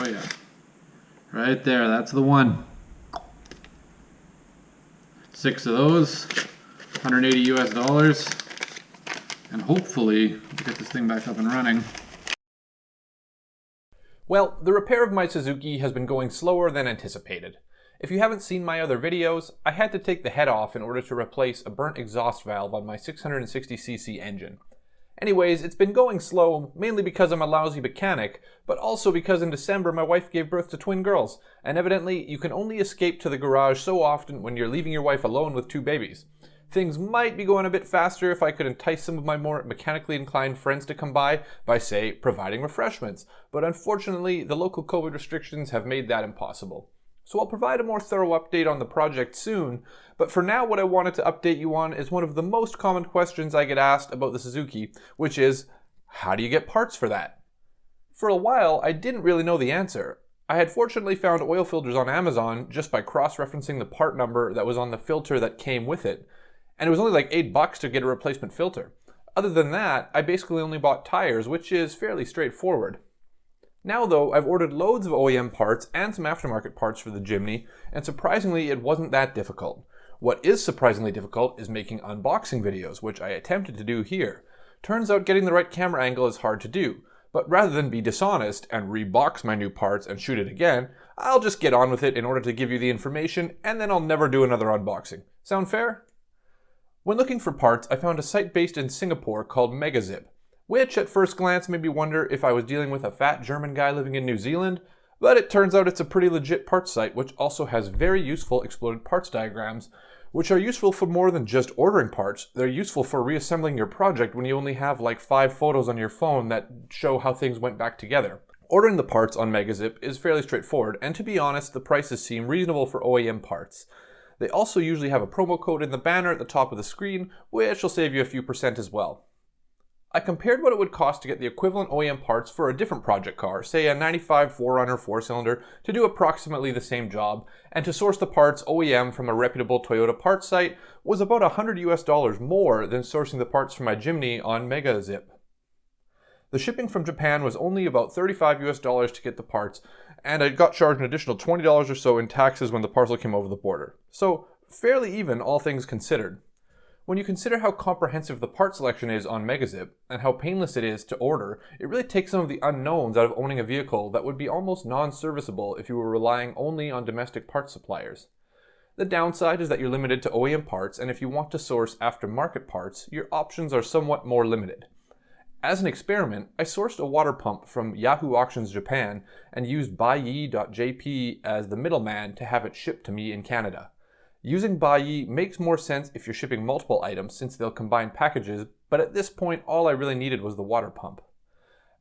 you. Right there, that's the one. 6 of those, 180 US dollars. And hopefully, we'll get this thing back up and running. Well, the repair of my Suzuki has been going slower than anticipated. If you haven't seen my other videos, I had to take the head off in order to replace a burnt exhaust valve on my 660cc engine. Anyways, it's been going slow, mainly because I'm a lousy mechanic, but also because in December my wife gave birth to twin girls, and evidently you can only escape to the garage so often when you're leaving your wife alone with 2 babies. Things might be going a bit faster if I could entice some of my more mechanically inclined friends to come by, say, providing refreshments, but unfortunately the local COVID restrictions have made that impossible. So I'll provide a more thorough update on the project soon, but for now what I wanted to update you on is one of the most common questions I get asked about the Suzuki, which is, how do you get parts for that? For a while, I didn't really know the answer. I had fortunately found oil filters on Amazon just by cross-referencing the part number that was on the filter that came with it, and it was only like $8 to get a replacement filter. Other than that, I basically only bought tires, which is fairly straightforward. Now though, I've ordered loads of OEM parts and some aftermarket parts for the Jimny, and surprisingly it wasn't that difficult. What is surprisingly difficult is making unboxing videos, which I attempted to do here. Turns out getting the right camera angle is hard to do, but rather than be dishonest and rebox my new parts and shoot it again, I'll just get on with it in order to give you the information, and then I'll never do another unboxing. Sound fair? When looking for parts, I found a site based in Singapore called Megazip, which at first glance made me wonder if I was dealing with a fat German guy living in New Zealand, but it turns out it's a pretty legit parts site which also has very useful exploded parts diagrams, which are useful for more than just ordering parts. They're useful for reassembling your project when you only have like 5 photos on your phone that show how things went back together. Ordering the parts on Megazip is fairly straightforward, and to be honest, the prices seem reasonable for OEM parts. They also usually have a promo code in the banner at the top of the screen, which will save you a few % as well. I compared what it would cost to get the equivalent OEM parts for a different project car, say a 95 4Runner 4-cylinder, to do approximately the same job, and to source the parts OEM from a reputable Toyota parts site was about $100 US more than sourcing the parts for my Jimny on Megazip. The shipping from Japan was only about $35 US to get the parts, and I got charged an additional $20 or so in taxes when the parcel came over the border. So, fairly even, all things considered. When you consider how comprehensive the part selection is on Megazip, and how painless it is to order, it really takes some of the unknowns out of owning a vehicle that would be almost non-serviceable if you were relying only on domestic parts suppliers. The downside is that you're limited to OEM parts, and if you want to source aftermarket parts, your options are somewhat more limited. As an experiment, I sourced a water pump from Yahoo Auctions Japan and used Buyee.jp as the middleman to have it shipped to me in Canada. Using Buyee makes more sense if you're shipping multiple items since they'll combine packages, but at this point all I really needed was the water pump.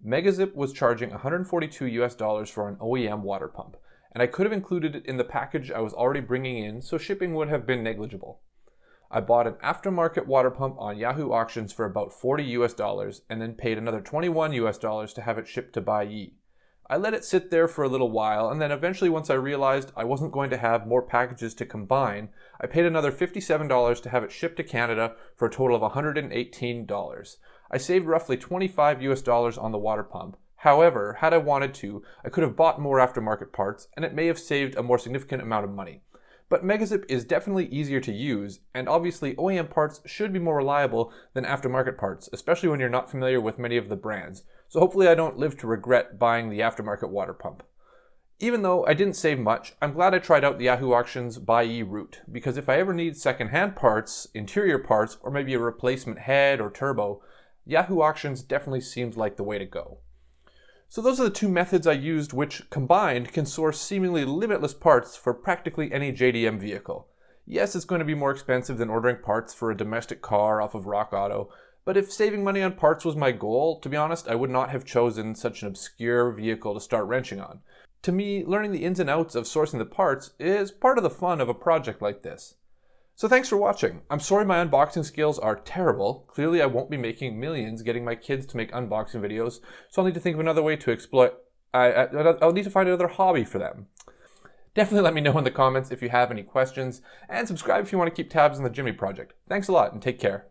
Megazip was charging $142 US for an OEM water pump, and I could have included it in the package I was already bringing in, so shipping would have been negligible. I bought an aftermarket water pump on Yahoo Auctions for about $40 US and then paid another $21 US to have it shipped to Buyee. I let it sit there for a little while, and then eventually once I realized I wasn't going to have more packages to combine, I paid another $57 to have it shipped to Canada for a total of $118. I saved roughly $25 US on the water pump. However, had I wanted to, I could have bought more aftermarket parts, and it may have saved a more significant amount of money. But Megazip is definitely easier to use, and obviously OEM parts should be more reliable than aftermarket parts, especially when you're not familiar with many of the brands. So hopefully I don't live to regret buying the aftermarket water pump. Even though I didn't save much, I'm glad I tried out the Yahoo Auctions Buyee route, because if I ever need second-hand parts, interior parts, or maybe a replacement head or turbo, Yahoo Auctions definitely seems like the way to go. So those are the 2 methods I used which, combined, can source seemingly limitless parts for practically any JDM vehicle. Yes, it's going to be more expensive than ordering parts for a domestic car off of Rock Auto, but if saving money on parts was my goal, to be honest, I would not have chosen such an obscure vehicle to start wrenching on. To me, learning the ins and outs of sourcing the parts is part of the fun of a project like this. So thanks for watching. I'm sorry my unboxing skills are terrible. Clearly I won't be making millions getting my kids to make unboxing videos, so I'll need to think of another way to exploit... I'll need to find another hobby for them. Definitely let me know in the comments if you have any questions, and subscribe if you want to keep tabs on the Jimny project. Thanks a lot, and take care.